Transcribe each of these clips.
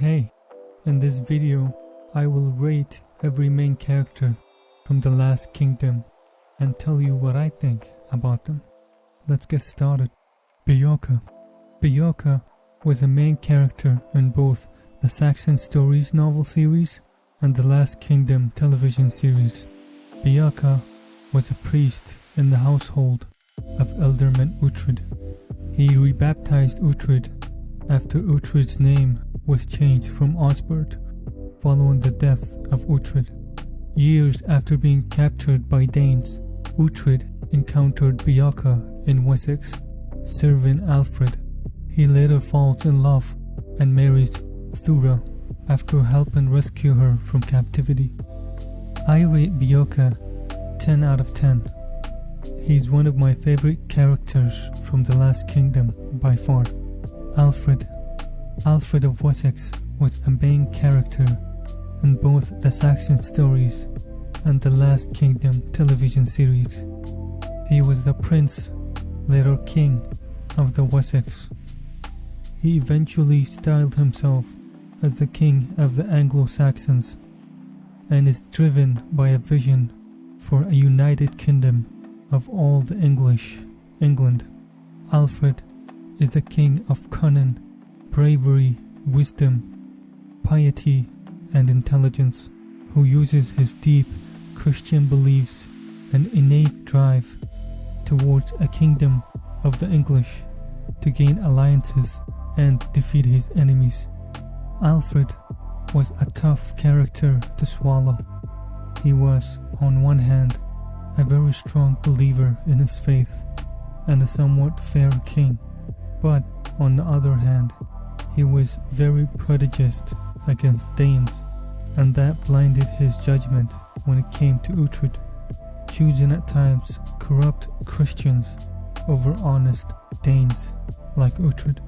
Hey, in this video I will rate every main character from The Last Kingdom and tell you what I think about them. Let's get started. Beocca. Beocca was a main character in both the Saxon Stories novel series and The Last Kingdom television series. Beocca was a priest in the household of Ealdorman Uhtred. He rebaptized Uhtred after Uhtred's name was changed from Osbert following the death of Uhtred. Years after being captured by Danes, Uhtred encountered Beocca in Wessex, serving Alfred. He later falls in love and marries Thura after helping rescue her from captivity. I rate Beocca 10 out of 10. He's one of my favorite characters from The Last Kingdom by far. Alfred of Wessex was a main character in both the Saxon Stories and The Last Kingdom television series. He was the prince, later king, of the Wessex. He eventually styled himself as the king of the Anglo-Saxons and is driven by a vision for a united kingdom of all the England. Alfred is a king of cunning, bravery, wisdom, piety, and intelligence, who uses his deep Christian beliefs and innate drive towards a kingdom of the English to gain alliances and defeat his enemies. Alfred was a tough character to swallow. He was, on one hand, a very strong believer in his faith and a somewhat fair king, but on the other hand, he was very prejudiced against Danes, and that blinded his judgment when it came to Uhtred, choosing at times corrupt Christians over honest Danes like Uhtred.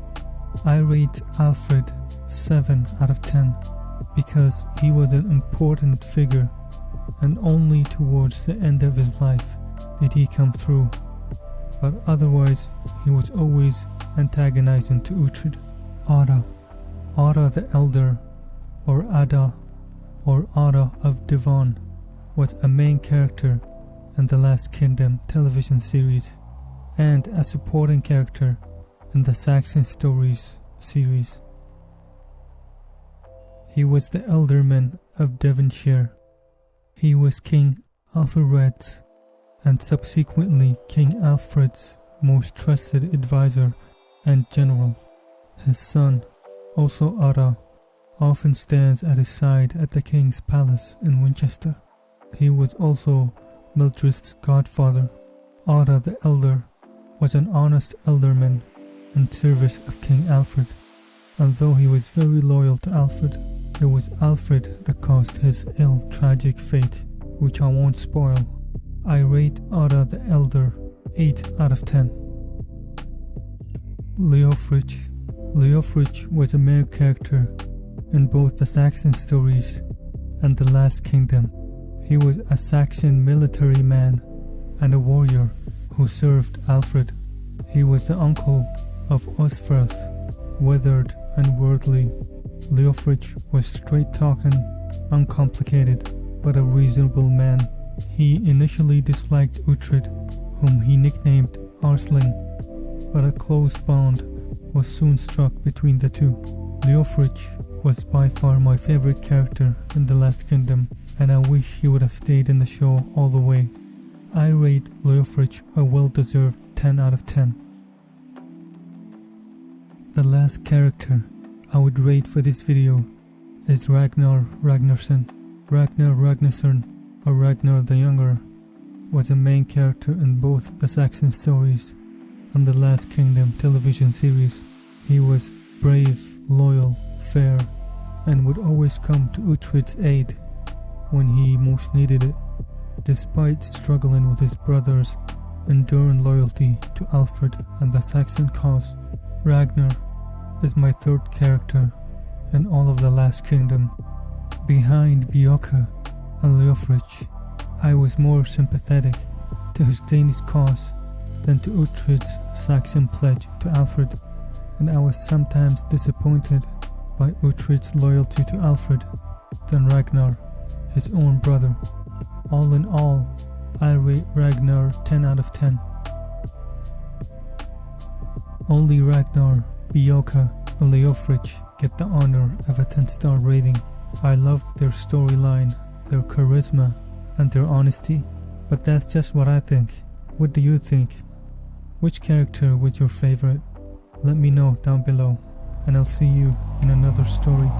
I rate Alfred 7 out of 10 because he was an important figure, and only towards the end of his life did he come through, but otherwise he was always antagonizing to Uhtred. Odda the Elder, or Odda of Devon, was a main character in The Last Kingdom television series and a supporting character in the Saxon Stories series. He was the Ealdorman of Devonshire. He was King Alfred's and subsequently King Alfred's most trusted advisor and general. His son, also Ottro, often stands at his side at the king's palace in Winchester. He was also Mildred's godfather. Odda the Elder was an honest ealdorman in service of King Alfred, and though he was very loyal to Alfred, it was Alfred that caused his tragic fate, which I won't spoil. I rate Odda the Elder 8 out of 10. Leofric. Leofric was a main character in both the Saxon Stories and The Last Kingdom. He was a Saxon military man and a warrior who served Alfred. He was the uncle of Osferth, weathered and worldly. Leofric was straight-talking, uncomplicated, but a reasonable man. He initially disliked Uhtred, whom he nicknamed Arsling, but a close bond was soon struck between the two. Leofric was by far my favorite character in The Last Kingdom, and I wish he would have stayed in the show all the way. I rate Leofric a well-deserved 10 out of 10. The last character I would rate for this video is Ragnar Ragnarson. Ragnar Ragnarson, or Ragnar the Younger, was a main character in both the Saxon Stories and The Last Kingdom television series. He was brave, loyal, fair, and would always come to Uhtred's aid when he most needed it. Despite struggling with his brother's enduring loyalty to Alfred and the Saxon cause, Ragnar is my third character in all of The Last Kingdom. Behind Beocca and Leofric, I was more sympathetic to his Danish cause than to Uhtred's Saxon pledge to Alfred, and I was sometimes disappointed by Uhtred's loyalty to Alfred than Ragnar, his own brother. All in all, I rate Ragnar 10 out of 10. Only Ragnar, Beocca, and Leofric get the honor of a 10-star rating. I loved their storyline, their charisma, and their honesty. But that's just what I think. What do you think? Which character was your favorite? Let me know down below, and I'll see you in another story.